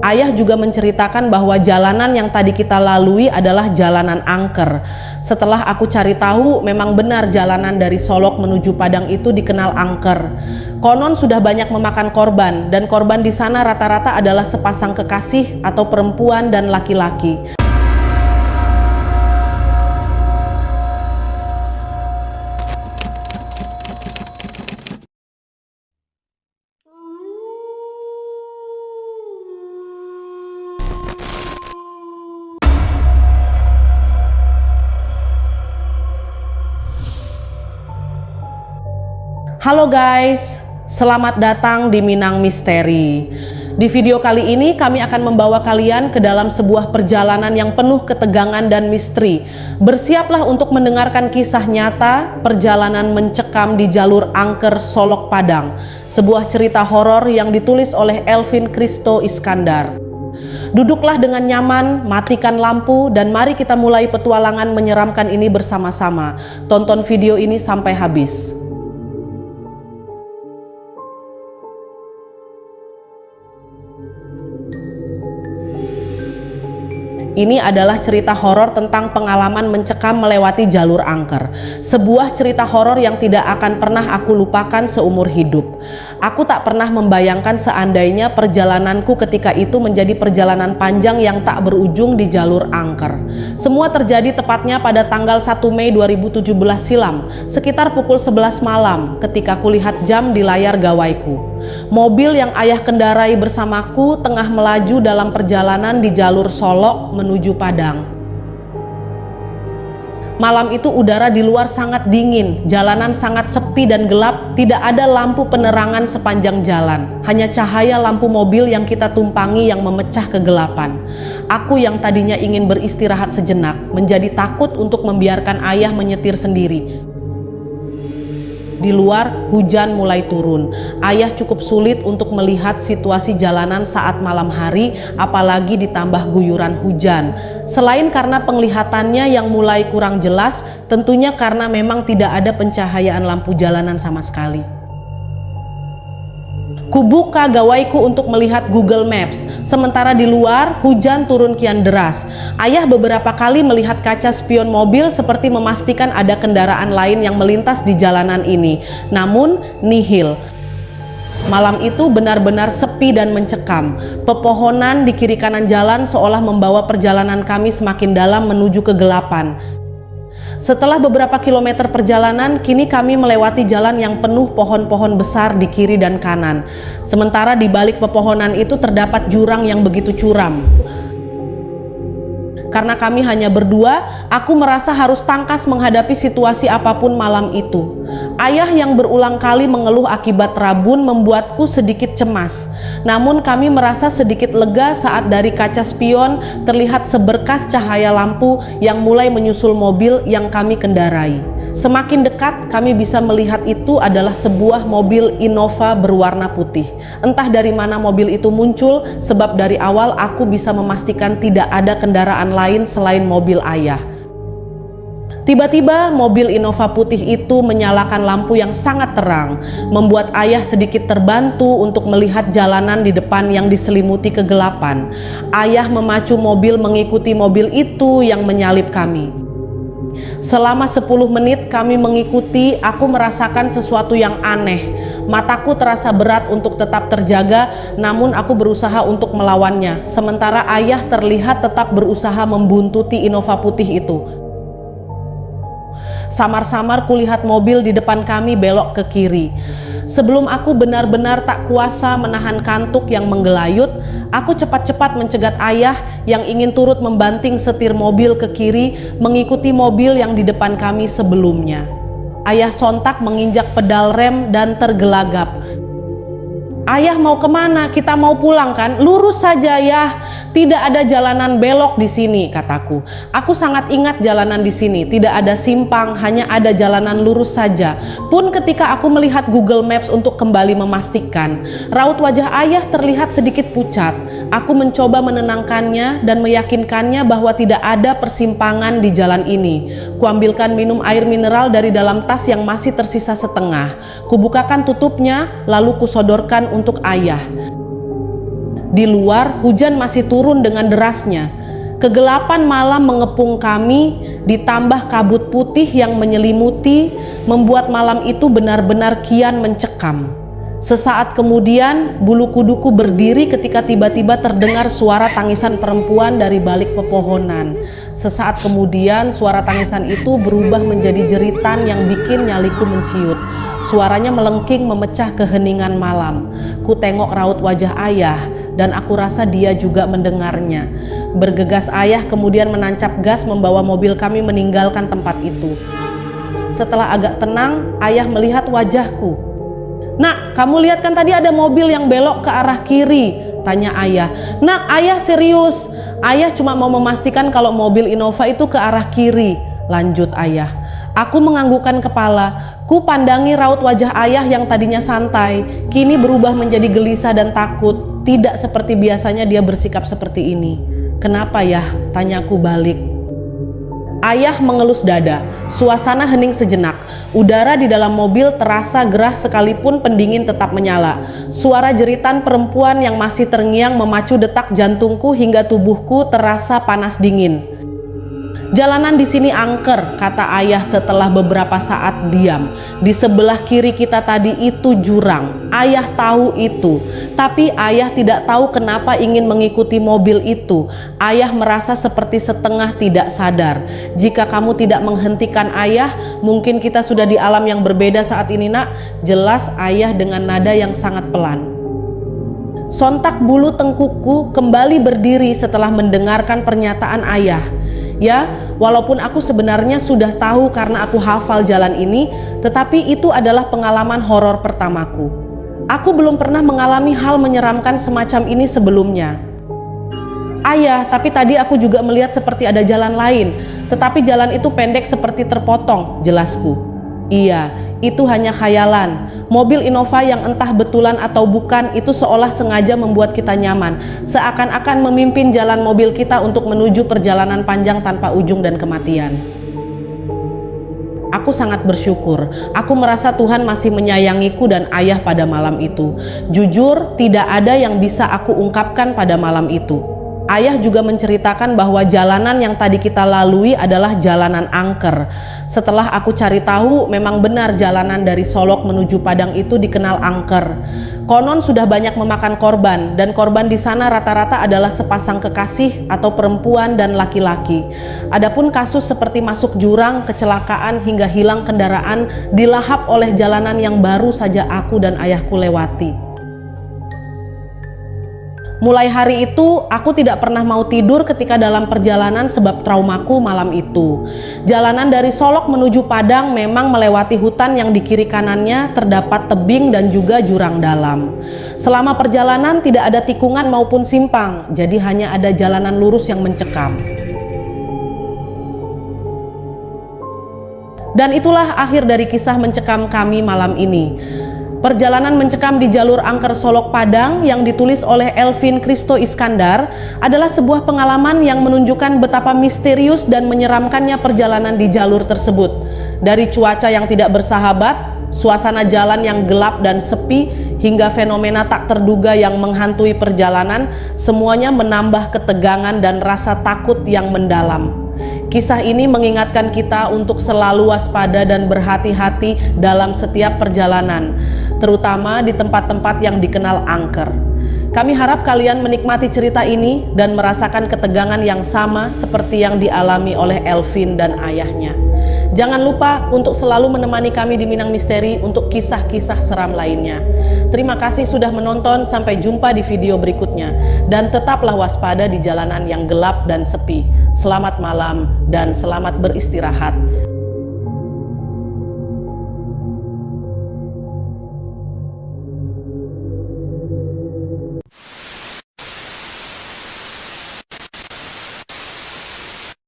Ayah juga menceritakan bahwa jalanan yang tadi kita lalui adalah jalanan angker. Setelah aku cari tahu, memang benar jalanan dari Solok menuju Padang itu dikenal angker. Konon sudah banyak memakan korban, dan korban di sana rata-rata adalah sepasang kekasih atau perempuan dan laki-laki. Halo guys, selamat datang di Minang Misteri. Di video kali ini kami akan membawa kalian ke dalam sebuah perjalanan yang penuh ketegangan dan misteri. Bersiaplah untuk mendengarkan kisah nyata perjalanan mencekam di jalur angker Solok Padang. Sebuah cerita horor yang ditulis oleh Elvin Kristo Iskandar. Duduklah dengan nyaman, matikan lampu, dan mari kita mulai petualangan menyeramkan ini bersama-sama. Tonton video ini sampai habis. Ini adalah cerita horor tentang pengalaman mencekam melewati jalur angker. Sebuah cerita horor yang tidak akan pernah aku lupakan seumur hidup. Aku tak pernah membayangkan seandainya perjalananku ketika itu menjadi perjalanan panjang yang tak berujung di jalur angker. Semua terjadi tepatnya pada tanggal 1 Mei 2017 silam, sekitar pukul 11 malam ketika kulihat jam di layar gawaiku. Mobil yang ayah kendarai bersamaku tengah melaju dalam perjalanan di jalur Solok menuju Padang. Malam itu udara di luar sangat dingin, jalanan sangat sepi dan gelap, tidak ada lampu penerangan sepanjang jalan, hanya cahaya lampu mobil yang kita tumpangi yang memecah kegelapan. Aku yang tadinya ingin beristirahat sejenak, menjadi takut untuk membiarkan ayah menyetir sendiri. Di luar hujan mulai turun. Ayah cukup sulit untuk melihat situasi jalanan saat malam hari, apalagi ditambah guyuran hujan. Selain karena penglihatannya yang mulai kurang jelas, tentunya karena memang tidak ada pencahayaan lampu jalanan sama sekali. Kubuka gawaiku untuk melihat Google Maps, sementara di luar hujan turun kian deras. Ayah beberapa kali melihat kaca spion mobil seperti memastikan ada kendaraan lain yang melintas di jalanan ini, namun nihil. Malam itu benar-benar sepi dan mencekam. Pepohonan di kiri kanan jalan seolah membawa perjalanan kami semakin dalam menuju kegelapan. Setelah beberapa kilometer perjalanan, kini kami melewati jalan yang penuh pohon-pohon besar di kiri dan kanan. Sementara di balik pepohonan itu terdapat jurang yang begitu curam. Karena kami hanya berdua, aku merasa harus tangkas menghadapi situasi apapun malam itu. Ayah yang berulang kali mengeluh akibat rabun membuatku sedikit cemas. Namun kami merasa sedikit lega saat dari kaca spion terlihat seberkas cahaya lampu yang mulai menyusul mobil yang kami kendarai. Semakin dekat kami bisa melihat itu adalah sebuah mobil Innova berwarna putih. Entah dari mana mobil itu muncul, sebab dari awal aku bisa memastikan tidak ada kendaraan lain selain mobil ayah. Tiba-tiba mobil Innova putih itu menyalakan lampu yang sangat terang, membuat ayah sedikit terbantu untuk melihat jalanan di depan yang diselimuti kegelapan. Ayah memacu mobil mengikuti mobil itu yang menyalip kami. Selama 10 menit kami mengikuti, aku merasakan sesuatu yang aneh. Mataku terasa berat untuk tetap terjaga, namun aku berusaha untuk melawannya. Sementara ayah terlihat tetap berusaha membuntuti Innova putih itu. Samar-samar kulihat mobil di depan kami belok ke kiri. Sebelum aku benar-benar tak kuasa menahan kantuk yang menggelayut, aku cepat-cepat mencegat ayah yang ingin turut membanting setir mobil ke kiri mengikuti mobil yang di depan kami sebelumnya. Ayah sontak menginjak pedal rem dan tergelagap. "Ayah mau kemana? Kita mau pulang kan? Lurus saja ya. Tidak ada jalanan belok di sini," kataku. Aku sangat ingat jalanan di sini. Tidak ada simpang, hanya ada jalanan lurus saja. Pun ketika aku melihat Google Maps untuk kembali memastikan, raut wajah ayah terlihat sedikit pucat. Aku mencoba menenangkannya dan meyakinkannya bahwa tidak ada persimpangan di jalan ini. Kuambilkan minum air mineral dari dalam tas yang masih tersisa setengah. Kubukakan tutupnya, lalu kusodorkan untuk ayah. Di luar, hujan masih turun dengan derasnya. Kegelapan malam mengepung kami, ditambah kabut putih yang menyelimuti, membuat malam itu benar-benar kian mencekam. Sesaat kemudian, bulu kuduku berdiri ketika tiba-tiba terdengar suara tangisan perempuan dari balik pepohonan. Sesaat kemudian, suara tangisan itu berubah menjadi jeritan yang bikin nyaliku menciut. Suaranya melengking memecah keheningan malam. Ku tengok raut wajah ayah, dan aku rasa dia juga mendengarnya. Bergegas ayah kemudian menancap gas membawa mobil kami meninggalkan tempat itu. Setelah agak tenang, ayah melihat wajahku. "Nak, kamu lihat kan tadi ada mobil yang belok ke arah kiri?" tanya ayah. "Nak, ayah serius. Ayah cuma mau memastikan kalau mobil Innova itu ke arah kiri," lanjut ayah. Aku menganggukkan kepala. Ku pandangi raut wajah ayah yang tadinya santai, kini berubah menjadi gelisah dan takut. Tidak seperti biasanya dia bersikap seperti ini. "Kenapa ya?" tanyaku balik. Ayah mengelus dada. Suasana hening sejenak. Udara di dalam mobil terasa gerah sekalipun pendingin tetap menyala. Suara jeritan perempuan yang masih terngiang memacu detak jantungku hingga tubuhku terasa panas dingin. "Jalanan di sini angker," kata ayah setelah beberapa saat diam. "Di sebelah kiri kita tadi itu jurang. Ayah tahu itu. Tapi ayah tidak tahu kenapa ingin mengikuti mobil itu. Ayah merasa seperti setengah tidak sadar. Jika kamu tidak menghentikan ayah, mungkin kita sudah di alam yang berbeda saat ini, Nak," jelas ayah dengan nada yang sangat pelan. Sontak bulu tengkukku kembali berdiri setelah mendengarkan pernyataan ayah. Ya, walaupun aku sebenarnya sudah tahu karena aku hafal jalan ini, tetapi itu adalah pengalaman horor pertamaku. Aku belum pernah mengalami hal menyeramkan semacam ini sebelumnya. "Ayah, tapi tadi aku juga melihat seperti ada jalan lain, tetapi jalan itu pendek seperti terpotong," jelasku. "Iya, itu hanya khayalan. Mobil Innova yang entah betulan atau bukan itu seolah sengaja membuat kita nyaman, seakan-akan memimpin jalan mobil kita untuk menuju perjalanan panjang tanpa ujung dan kematian." Aku sangat bersyukur. Aku merasa Tuhan masih menyayangiku dan ayah pada malam itu. Jujur, tidak ada yang bisa aku ungkapkan pada malam itu. Ayah juga menceritakan bahwa jalanan yang tadi kita lalui adalah jalanan angker. Setelah aku cari tahu, memang benar jalanan dari Solok menuju Padang itu dikenal angker. Konon sudah banyak memakan korban, dan korban di sana rata-rata adalah sepasang kekasih atau perempuan dan laki-laki. Adapun kasus seperti masuk jurang, kecelakaan hingga hilang kendaraan dilahap oleh jalanan yang baru saja aku dan ayahku lewati. Mulai hari itu, aku tidak pernah mau tidur ketika dalam perjalanan sebab traumaku malam itu. Jalanan dari Solok menuju Padang memang melewati hutan yang di kiri kanannya terdapat tebing dan juga jurang dalam. Selama perjalanan tidak ada tikungan maupun simpang, jadi hanya ada jalanan lurus yang mencekam. Dan itulah akhir dari kisah mencekam kami malam ini. Perjalanan mencekam di jalur angker Solok Padang yang ditulis oleh Elvin Kristo Iskandar adalah sebuah pengalaman yang menunjukkan betapa misterius dan menyeramkannya perjalanan di jalur tersebut. Dari cuaca yang tidak bersahabat, suasana jalan yang gelap dan sepi, hingga fenomena tak terduga yang menghantui perjalanan, semuanya menambah ketegangan dan rasa takut yang mendalam. Kisah ini mengingatkan kita untuk selalu waspada dan berhati-hati dalam setiap perjalanan, terutama di tempat-tempat yang dikenal angker. Kami harap kalian menikmati cerita ini dan merasakan ketegangan yang sama seperti yang dialami oleh Elvin dan ayahnya. Jangan lupa untuk selalu menemani kami di Minang Misteri untuk kisah-kisah seram lainnya. Terima kasih sudah menonton, sampai jumpa di video berikutnya. Dan tetaplah waspada di jalanan yang gelap dan sepi. Selamat malam dan selamat beristirahat.